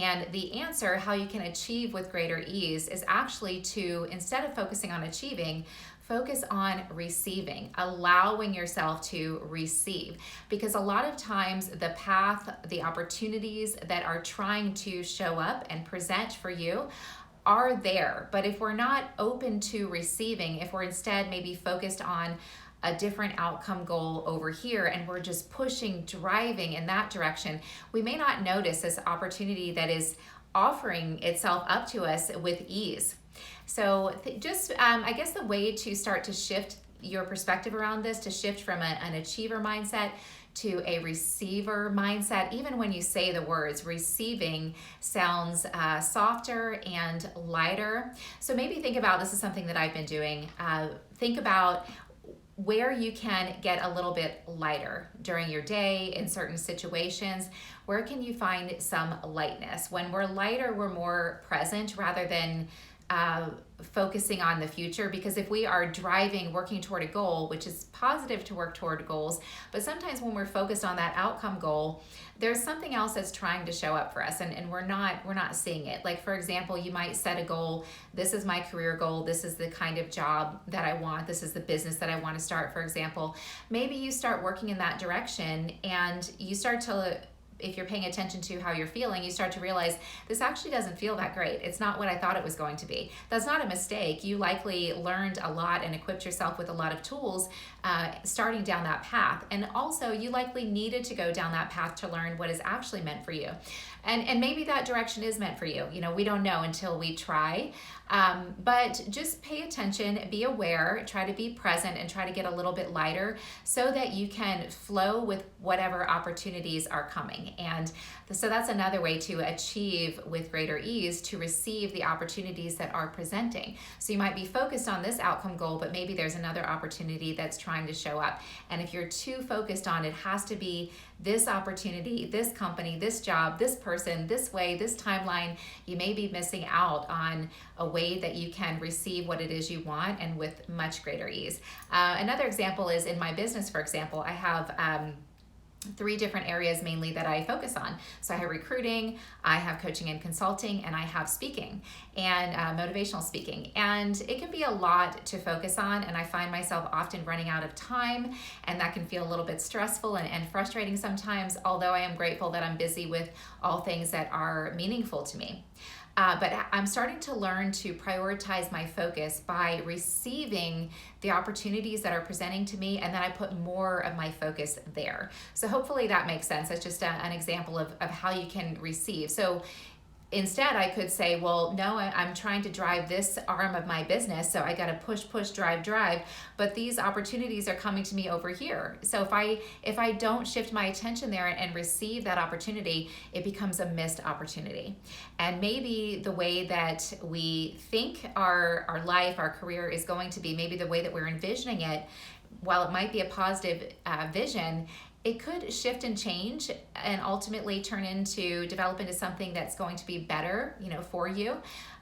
And the answer, how you can achieve with greater ease, is actually to, instead of focusing on achieving, focus on receiving, allowing yourself to receive. Because a lot of times the path, the opportunities that are trying to show up and present for you are there. But if we're not open to receiving, if we're instead maybe focused on a different outcome goal over here and we're just pushing, driving in that direction, we may not notice this opportunity that is offering itself up to us with ease. So I guess the way to start to shift your perspective around this, to shift from an achiever mindset to a receiver mindset. Even when you say the words, receiving sounds softer and lighter. So maybe think about, this is something that I've been doing, think about where you can get a little bit lighter during your day in certain situations. Where can you find some lightness? When we're lighter, we're more present rather than focusing on the future. Because if we are driving, working toward a goal, which is positive to work toward goals, but sometimes when we're focused on that outcome goal, there's something else that's trying to show up for us, and we're not seeing it. Like, for example, you might set a goal. This is my career goal. This is the kind of job that I want. This is the business that I want to start, for example. Maybe you start working in that direction and you start to, if you're paying attention to how you're feeling, you start to realize this actually doesn't feel that great. It's not what I thought it was going to be. That's not a mistake. You likely learned a lot and equipped yourself with a lot of tools starting down that path. And also you likely needed to go down that path to learn what is actually meant for you. And maybe that direction is meant for you. You know, we don't know until we try. But just pay attention, be aware, try to be present, and try to get a little bit lighter so that you can flow with whatever opportunities are coming. And so that's another way to achieve with greater ease, to receive the opportunities that are presenting. So you might be focused on this outcome goal, but maybe there's another opportunity that's trying to show up. And if you're too focused on it has to be this opportunity, this company, this job, this person, this way, this timeline, you may be missing out on a way that you can receive what it is you want, and with much greater ease. Another example is in my business, for example. I have 3 different areas mainly that I focus on. So I have recruiting, I have coaching and consulting, and I have speaking and motivational speaking. And it can be a lot to focus on, and I find myself often running out of time, and that can feel a little bit stressful and frustrating sometimes, although I am grateful that I'm busy with all things that are meaningful to me. But I'm starting to learn to prioritize my focus by receiving the opportunities that are presenting to me, and then I put more of my focus there. So hopefully that makes sense. That's just an example of how you can receive. So instead, I could say, well, no, I'm trying to drive this arm of my business, so I got to push, drive, but these opportunities are coming to me over here. So if I don't shift my attention there and receive that opportunity, it becomes a missed opportunity. And maybe the way that we think our life, our career is going to be, maybe the way that we're envisioning it, while it might be a positive vision, it could shift and change and ultimately develop into something that's going to be better, for you.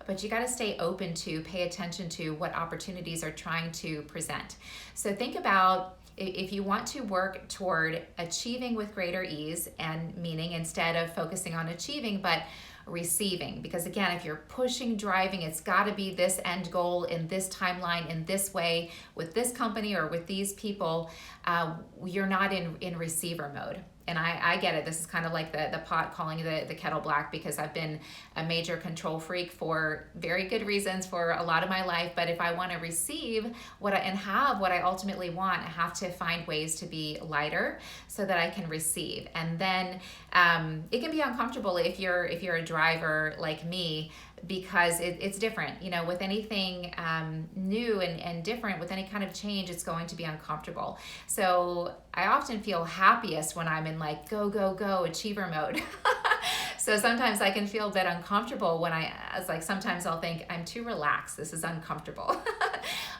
But you got to stay open to pay attention to what opportunities are trying to present. So think about, if you want to work toward achieving with greater ease and meaning, instead of focusing on achieving, but receiving. Because again, if you're pushing, driving, it's got to be this end goal in this timeline, in this way, with this company or with these people, you're not in receiver mode. And I get it. This is kind of like the pot calling the kettle black, because I've been a major control freak for very good reasons for a lot of my life. But if I want to receive and have what I ultimately want, I have to find ways to be lighter so that I can receive. And then it can be uncomfortable if you're a driver like me, because it's different. With anything new and different, with any kind of change, it's going to be uncomfortable. So I often feel happiest when I'm in like go, achiever mode. So sometimes I can feel a bit uncomfortable when sometimes I'll think I'm too relaxed. This is uncomfortable.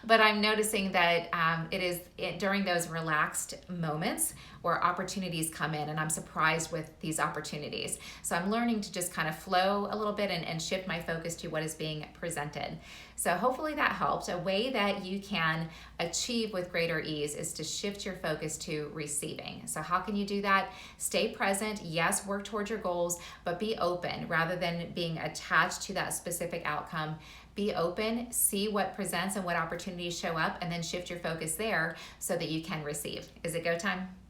But I'm noticing that during those relaxed moments where opportunities come in, and I'm surprised with these opportunities. So I'm learning to just kind of flow a little bit and shift my focus to what is being presented. So hopefully that helped. A way that you can achieve with greater ease is to shift your focus to receiving. So how can you do that? Stay present. Yes, work towards your goals, but be open rather than being attached to that specific outcome. Be open, see what presents and what opportunities show up, and then shift your focus there so that you can receive. Is it go time?